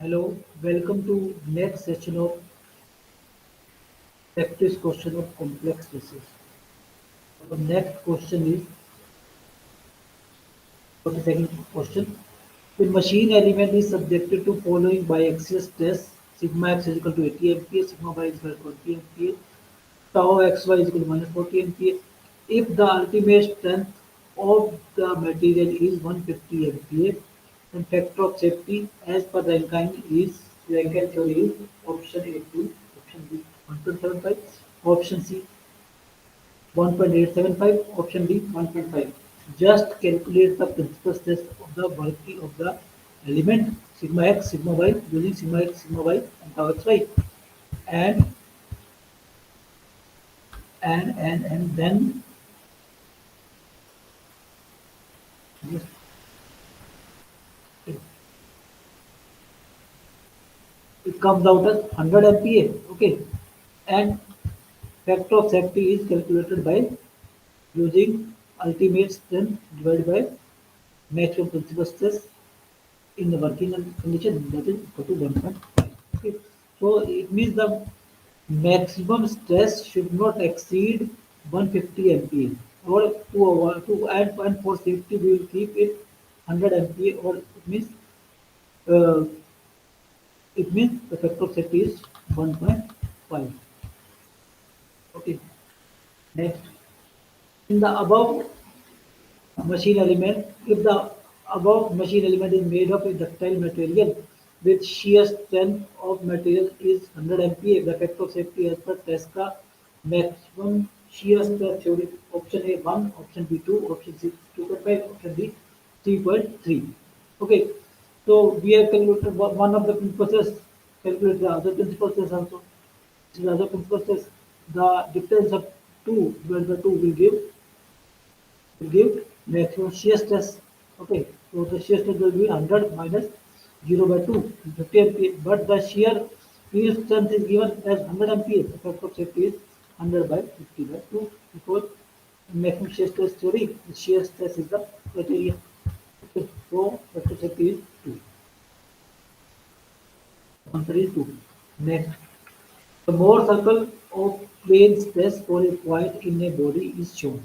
Hello, welcome to next session of practice question of complex spaces. The next question is 42nd question. The machine element is subjected to following biaxial stress. Sigma x is equal to 80 MPa, sigma y is equal to 20 MPa, tau xy is equal to minus 40 MPa. If the ultimate strength of the material is 150 MPa, then factor of safety as per Rankine theory is option A 2, option B 1.75, option C 1.875, option D 1.5. Just calculate the principal stress of the working of the element sigma x, sigma y using sigma x, sigma y and tau xy, and and then just it, it comes out as 100 MPa. Okay, and factor of safety is calculated by using ultimate strength divided by maximum principal stress in the working condition, that is equal to 1.5. Okay. So it means the maximum stress should not exceed 150 MPa, or and for safety we will keep it 100 MPa, or uh, it means the factor of safety is 1.5. Okay. Next, in the above machine element, if the above machine element is made of a ductile material with shear strength of material is 100 MPa, the factor of safety as per Tesca maximum shear stress theory, option A 1, option B 2, option C 2.5, option D 3.3. Okay, so we have calculated one of the principles, calculate the other principles also. This is the other principles. The difference of 2 divided by 2 will give maximum shear stress. Okay, so the shear stress will be 100 minus 0 by 2, 50 MPa, but the shear field strength is given as 100 MPa. The factor of safety is 100 by 50 by 2, because in maximum shear stress theory, the shear stress is the criteria. Okay, so factor of safety is 2. Answer is 2. Next, the more circle of plane stress for a point in a body is shown.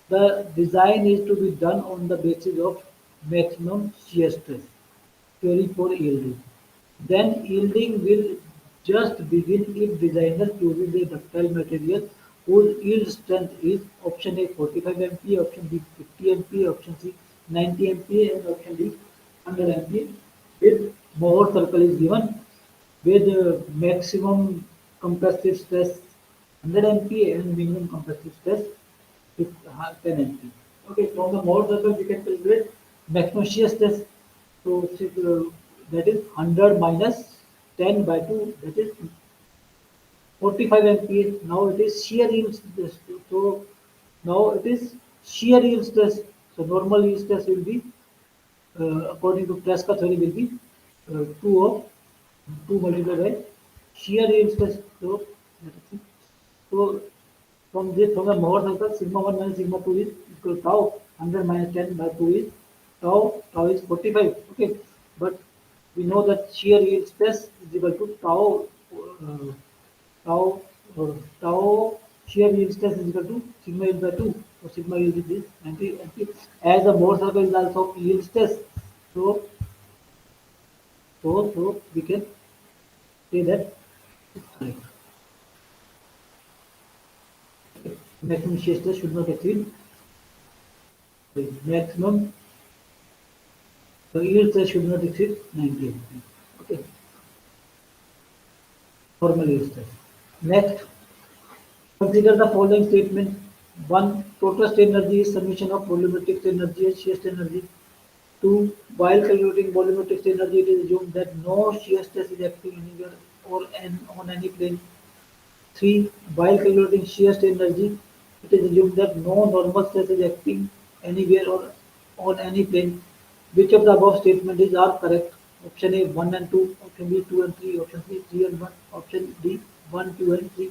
The design is to be done on the basis of maximum shear stress theory for yielding. Then yielding will just begin if designer chooses a ductile material whose yield strength is option A 45 MPa, option B 50 MPa, option C 90 MPa, and option D 100 MPa. With Mohr circle is given with maximum compressive stress 100 MPa and minimum compressive stress 10 MPa. Okay, from the Mohr circle we can calculate maximum shear stress. So that is 100 minus 10 by 2, that is 45 MPa. Now it is shear yield stress. So now it is shear yield stress. So normal yield stress will be, according to Tresca theory, will be 2 of 2 multiplied by shear yield stress. So let us see. So from the Mohr circle, sigma 1 minus sigma 2 is equal to tau. 100 minus 10 by 2 is tau. Tau is 45. Okay, but we know that shear yield stress is equal to tau. Tau tau shear yield stress is equal to sigma yield by 2. So sigma yield is 90. As the Mohr circle is also yield stress, so we can say that it's correct. Maximum shear stress should not exceed the maximum. The yield stress should not exceed 90 MPa. Okay, normal yield stress. Next, consider the following statement. One, total strain energy is summation of volumetric strain energy and shear strain energy. Two, while calculating volumetric strain energy, it is assumed that no shear stress is acting anywhere or on any plane. Three, while calculating shear strain energy, it is assumed that no normal stress is acting anywhere or on any plane. Which of the above statements is are correct? Option A 1 and 2, option B 2 and 3, option C 3 and 1, option D 1, 2 and 3.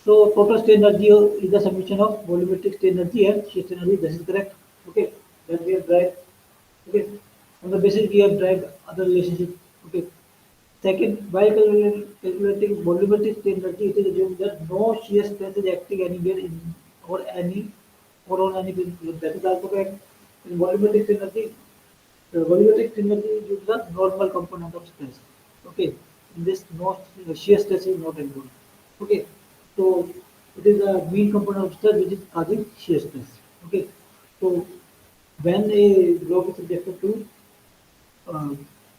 So total strain energy is the summation of volumetric strain energy and shear strain energy. This is correct. Okay, that we have tried. Okay, on the basis we have derived other relationship. Okay, second, while calculating volumetric strain energy, it is assumed that no shear stress is acting anywhere in or any or on any principle. That is also correct. In volumetric energy, the volumetric energy is the normal component of stress. Okay, in this no shear stress is not involved. Okay, so it is a mean component of stress which is causing shear stress. Okay, so when a block is subjected to uh,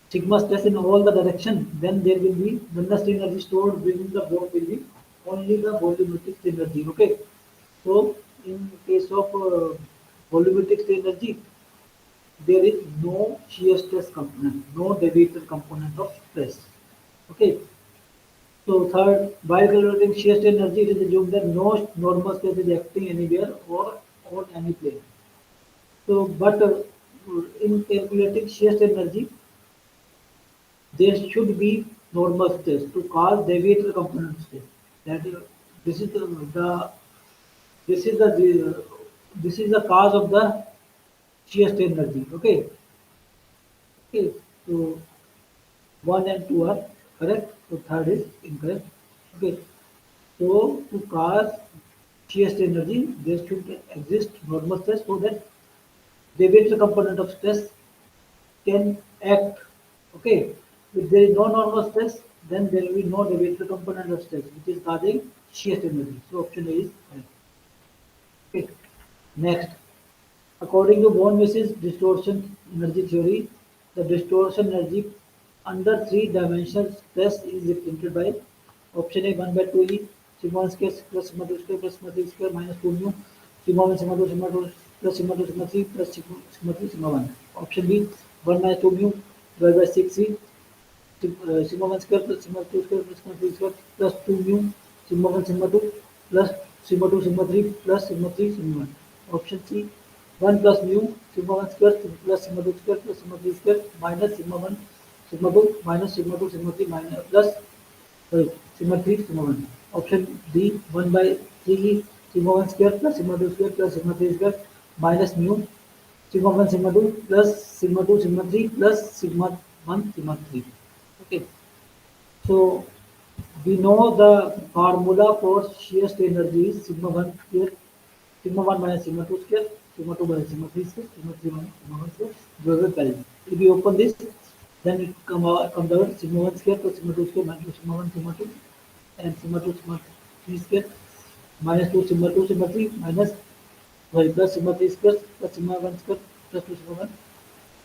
sigma stress in all the direction, then there will be when the strain energy stored within the block will be only the volumetric strain energy. Okay, so in case of volumetric strain energy, there is no shear stress component, no deviator component of stress. Okay, so third, while calculating shear strain energy, it is assumed that no normal stress is acting anywhere or on any plane. So, but in calculating shear strain energy, there should be normal stress to cause deviator component stress. That this is the this is the this is the cause of the shear strain energy. Okay, okay. So one and two are correct. So third is incorrect. Okay. So to cause shear strain energy, there should exist normal stress so that deviator component of stress can act. Okay. If there is no normal stress, then there will be no deviator component of stress, which is causing shear strain energy. So option A is correct. Okay. Next, according to von Mises distortion energy theory, the distortion energy under three-dimensional stress is represented by option A 1 by 2e sigma 1 square plus sigma 2 square plus sigma 3 square minus 2 mu sigma 1 sigma 2 plus sigma 2 sigma 3 plus sigma 3 sigma 1. Option B 1 minus 2 mu divided by 6e sigma 1 square plus sigma 2 square plus sigma 3 square plus 2 mu sigma 1 sigma 2 plus sigma 2 sigma 3 plus sigma 3 sigma 1. Option C 1 plus mu sigma 1 square plus sigma 2 square plus sigma 3 square minus sigma 1 sigma 2 minus sigma 2 sigma 3 minus plus sigma 3 sigma 1. Option D 1 by 3 sigma 1 square plus sigma 2 square plus sigma 3 square minus mu sigma 1 sigma 2 plus sigma 2 sigma 3 plus sigma 1 sigma 3. Okay, so we know the formula for shear strain energy is sigma 1 square, sigma 1 minus sigma 2 square, sigma 2 minus sigma 3 square, sigma 3 minus sigma 1 square, divided by Kelvin. If we open this, then it comes out sigma 1 square plus sigma 2 square minus sigma 1 sigma 2 and sigma 2 sigma 3 square minus 2 sigma 3 minus sorry plus sigma 3 square plus sigma 1 square plus 2 sigma 1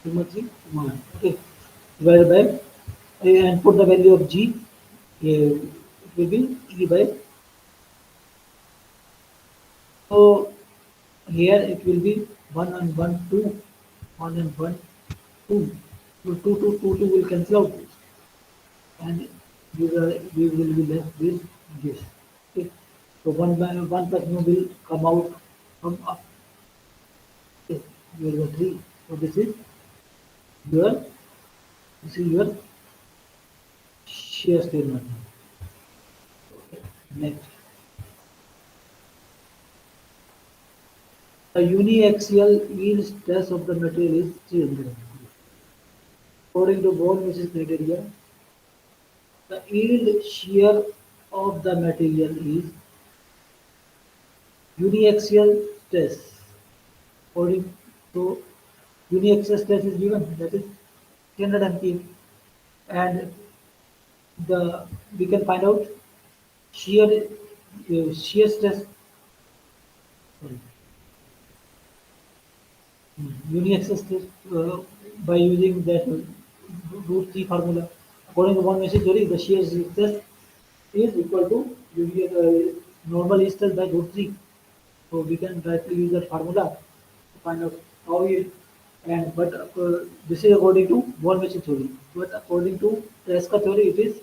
sigma 3 sigma 1. Okay, divided by and put the value of g, it will be e by. So here it will be 1 and 1 2, 1 and 1 2. So 2 will cancel out this, and we will be left with this. Okay. So 1 by 1 plus mu will come out from up. Okay. Here is 3. So your this is your shear strain energy. Next, the uniaxial yield stress of the material is 300. According to von Mises criteria, the yield shear of the material is uniaxial stress. According to uniaxial stress is given, that is 300 MPa, and the we can find out shear shear stress. Sorry, uniaxial stress by using that root 3 formula. According to one message theory, the shear stress is equal to normal stress by root 3. So we can directly use that formula to find out how yield. And but this is according to one machine theory. But according to Tresca theory, it is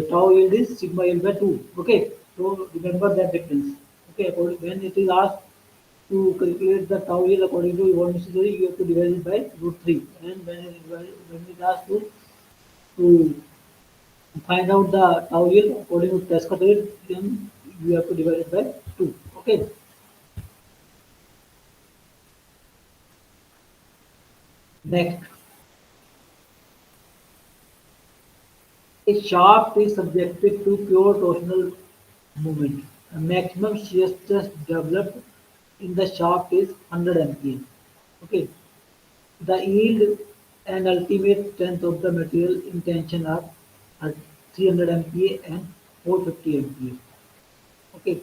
tau yield is sigma yield by 2. Okay, so remember that difference. Okay, when it is asked to calculate the tau yield according to one machine theory, you have to divide it by root 3. And when it asked to find out the tau yield according to Tresca theory, then you have to divide it by 2. Okay. Next, a shaft is subjected to pure torsional movement. The maximum shear stress developed in the shaft is 100 MPa. Okay. The yield and ultimate strength of the material in tension are at 300 MPa and 450 MPa. Okay.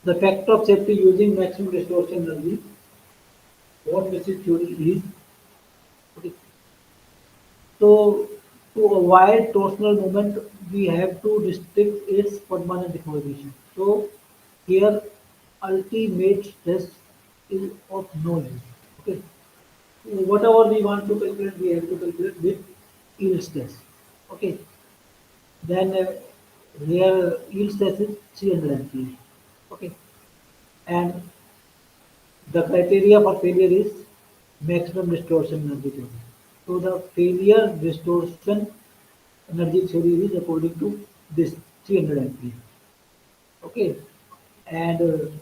The factor of safety using maximum distortion energy, what message theory is, okay. So to avoid torsional movement, we have to restrict its permanent deformation. So here ultimate stress is of no use. Okay. Whatever we want to calculate, we have to calculate with yield stress. Okay. Then here yield stress is 300 MPa. Okay. And the criteria for failure is maximum distortion energy theory. So the failure distortion energy theory is according to this 300 MPa. Okay. And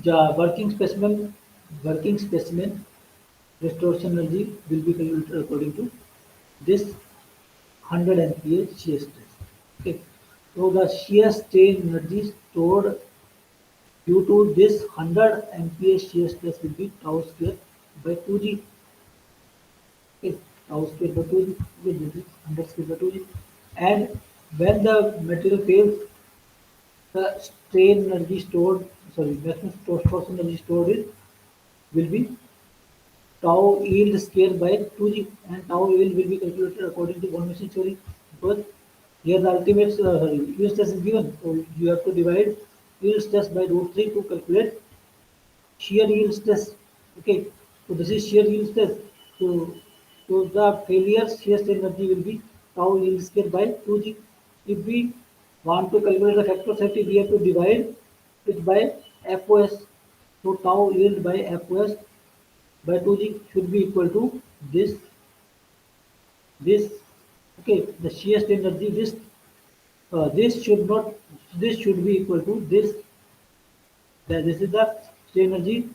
the working specimen distortion energy will be calculated according to this 100 MPa shear stress. Okay. So the shear strain energy stored due to this 100 MPa shear stress will be tau square by 2g. Okay. Tau square by 2g. Okay. This is 100 square by 2g. And when the material fails, the strain energy stored, sorry, maximum torsion energy stored is will be tau yield square by 2g, and tau yield will be calculated according to one machine theory, because here the ultimate sorry, yield stress is given, so you have to divide yield stress by root 3 to calculate shear yield stress. Okay, so this is shear yield stress. So the failure shear strain energy will be tau yield square by 2g. If we want to calculate the factor of safety, we have to divide it by FOS. So tau yield by FOS by 2g should be equal to this. Okay, the shear strain energy, this should not, this should be equal to this. This is the strain energy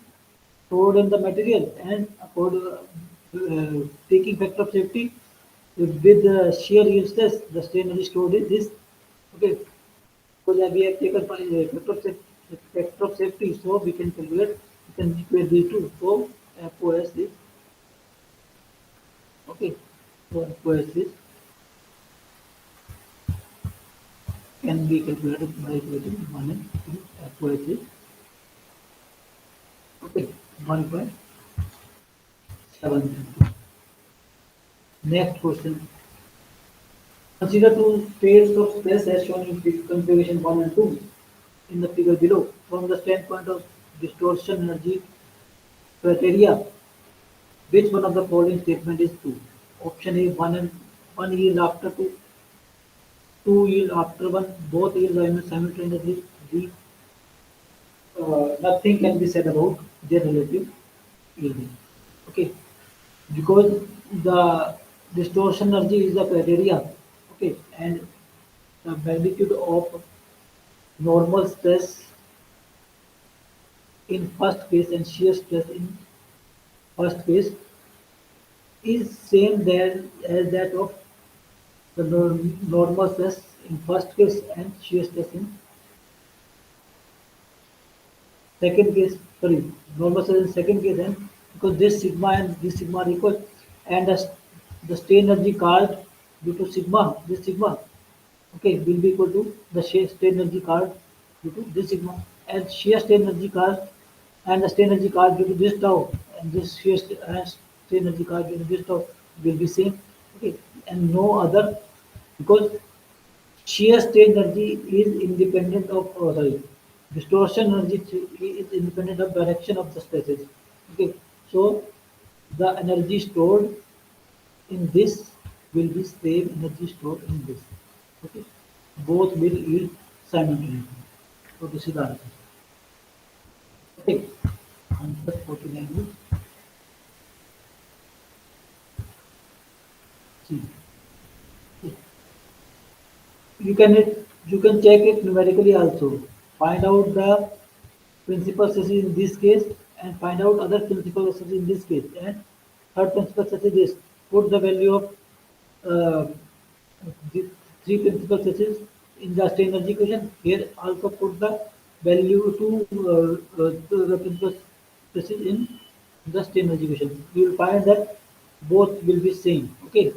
stored in the material, and taking factor of safety with the shear yield stress, the strain energy stored is this. Okay, so that we have taken factor of safety, so we can calculate, we can equate these two. So FOS is, okay, so FOS is can be calculated by equating 1 and 2 FOS is, okay, 1.7. Next question. Consider two states of space as shown in configuration 1 and 2 in the figure below. From the standpoint of distortion energy criteria, which one of the following statement is true? Option A, 1 and 1 yield after 2, 2 yield after 1, both yields are emitted simultaneously. B, nothing can be said about their relative yielding. Okay, because the distortion energy is the criteria. Okay, and the magnitude of normal stress in first case and shear stress in first case is same there as that of the normal stress in first case and shear stress in second case, sorry, normal stress in second case, and because this sigma are equal, and the strain energy card due to sigma, this sigma, okay, will be equal to the shear strain energy card due to this sigma, and shear strain energy card and the strain energy card due to this tau, and this strain energy card due to this tau will be same. Okay, and no other, because shear strain energy is independent of, sorry, distortion energy is independent of direction of the stresses. Okay, so the energy stored in this will be same energy stored in this. Okay, both will yield simultaneously. So this is the answer. Okay, answer 49 is C. You can you can check it numerically also. Find out the principal stresses in this case and find out other principal stresses in this case. And third principal stress is this: put the value of uh, the three principal stresses in the strain energy equation. Here also put the value to the principal stresses in the strain energy equation. You will find that both will be same. Okay.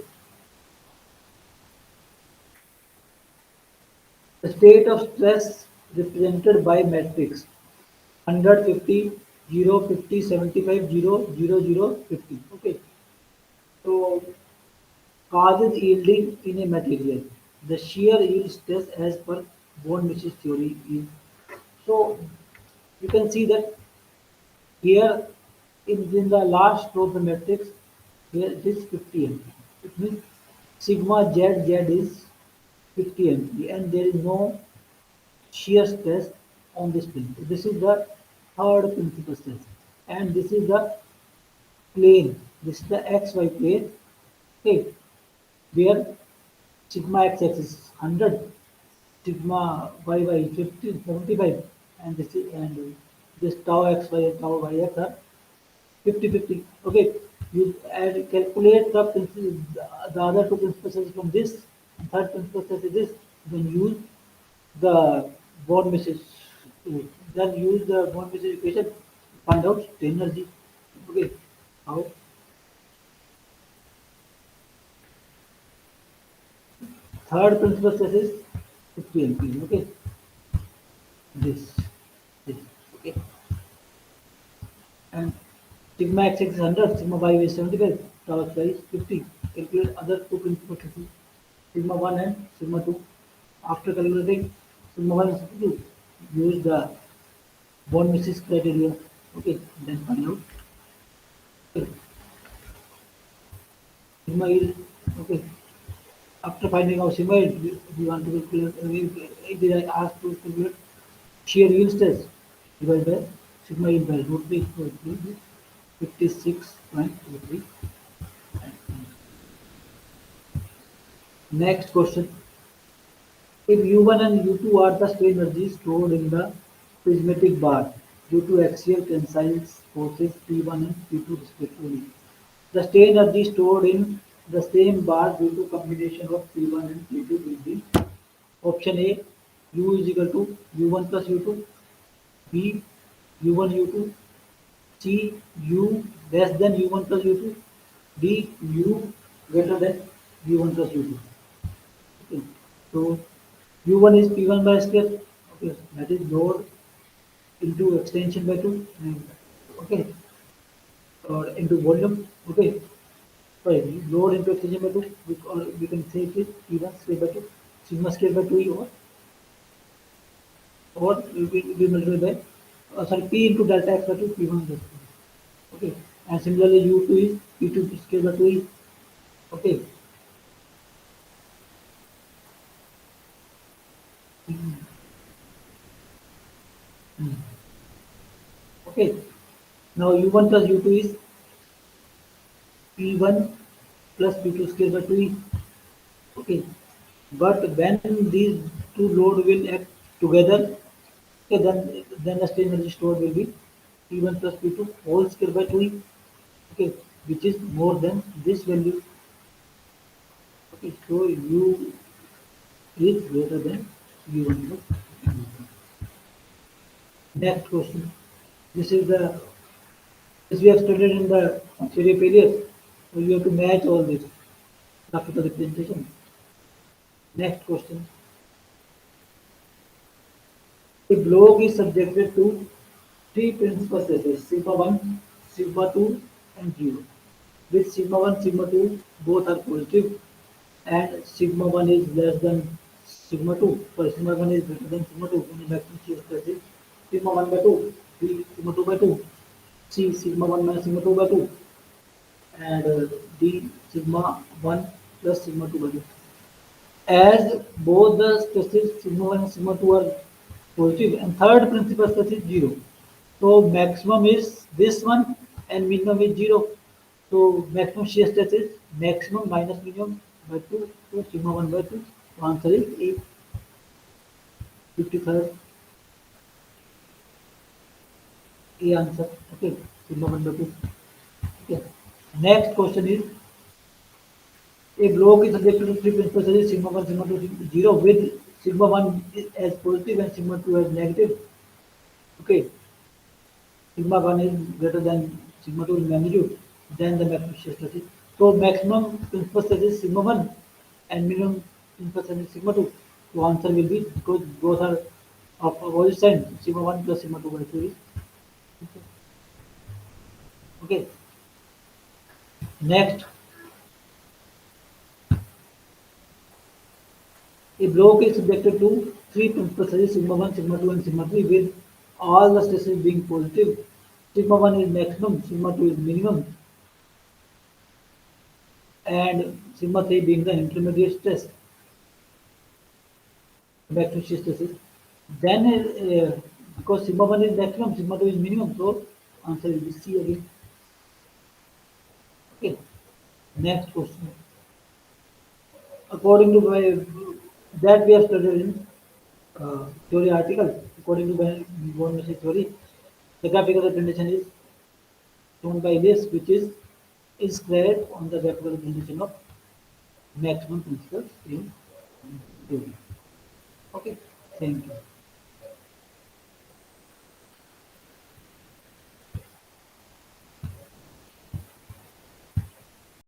The state of stress represented by matrix 100, 50, 0, 50, 75, 0, 0, 0, 50. Okay. So causes yielding in a material. The shear yield stress as per von Mises theory is. So you can see that here in the last row of the matrix, here it is 50 MPa. It means sigma z is 50 MPa and there is no shear stress on this plane. So this is the third principal stress. And this is the plane. This is the xy plane. Okay, where sigma x-axis is 100, sigma y 50, 75, and this tau xy and tau yx are 50-50. Okay, you add calculate the other two principal stresses from this, and third principal stress is this. Then use the bond message. Then use the bond message equation to find out strain energy. Okay, how third principal stress is 50 MPa. Okay, this this okay, and sigma x is 100, sigma y is 75, tau x y is 50. Calculate other two principal stresses, sigma 1 and sigma 2. After calculating sigma 1 and sigma 2, use the bond misses criteria. Okay, then find out okay, sigma yield. Okay, after finding out sigma yield, we want to calculate. If they are asked to calculate shear yield stress divided by sigma yield by root 3, so it will be 56.23. Next question. If U1 and U2 are the strain energies stored in the prismatic bar due to axial tensile forces P1 and P2 respectively, the strain energy stored in the same bar due to combination of P1 and P2 will be option A U is equal to U1 plus U2, B U1 U2, C U less than U1 plus U2, D U greater than U1 plus U2. Okay. So U1 is P1 by square. Okay, that is load into extension by 2. And, okay, or into volume. Okay, sorry, load into extension by 2. Or we can say it is P1 square by 2, sigma square by 2 or we multiply by sorry P into delta x by 2 P1 by 2. Okay, and similarly U2 is P2 square by 2. Okay. Mm. Mm. Okay. Now U1 plus U2 is P1 plus P2 square by 2. Okay. But when these two load will act together, okay, then the strain energy stored will be P1 plus P2 whole square by 2. Okay, which is more than this value. Okay, so U is greater than U1 plus U2. Next question. This is the this we have studied in the theory failures. So you have to match all this graphical representation. Next question. A block is subjected to three principal stresses, sigma 1, sigma 2, and 0. With sigma 1, sigma 2, both are positive, and sigma 1 is less than sigma 2. So sigma 1 is greater than sigma 2. When the maximum shear stress is sigma 1 by 2, B sigma 2 by 2, C sigma 1 minus sigma 2 by 2, and D sigma 1 plus sigma 2 by 2. As both the stresses sigma 1 and sigma 2 are positive and third principal stress is 0. So maximum is this one and minimum is 0. So maximum shear stress is maximum minus minimum by 2, so sigma 1 by 2. So answer is A, 53rd A answer. Okay, sigma 1 by 2. Okay. Next question is a block is subject to three principal charges sigma 1, sigma 2, sigma 0 with sigma 1 as positive and sigma 2 as negative. Okay, sigma 1 is greater than sigma 2 in magnitude, then the maximum shear stress is. So maximum principal stress is sigma 1 and minimum principal stress is sigma 2. So answer will be because both are of opposite sign, sigma 1 plus sigma 2 by 2 is. Okay. Next, a block is subjected to three principal stresses sigma 1, sigma 2 and sigma 3 with all the stresses being positive. Sigma 1 is maximum, sigma 2 is minimum and sigma 3 being the intermediate stress. Back to shear stresses. Then because sigma 1 is maximum, sigma 2 is minimum, so answer will be C again. Okay. Next question. According to that we have studied in theory article, according to von Mises theory, the graphical representation is shown by this, which is inscribed on the graphical representation of maximum principles in theory. Okay, thank you.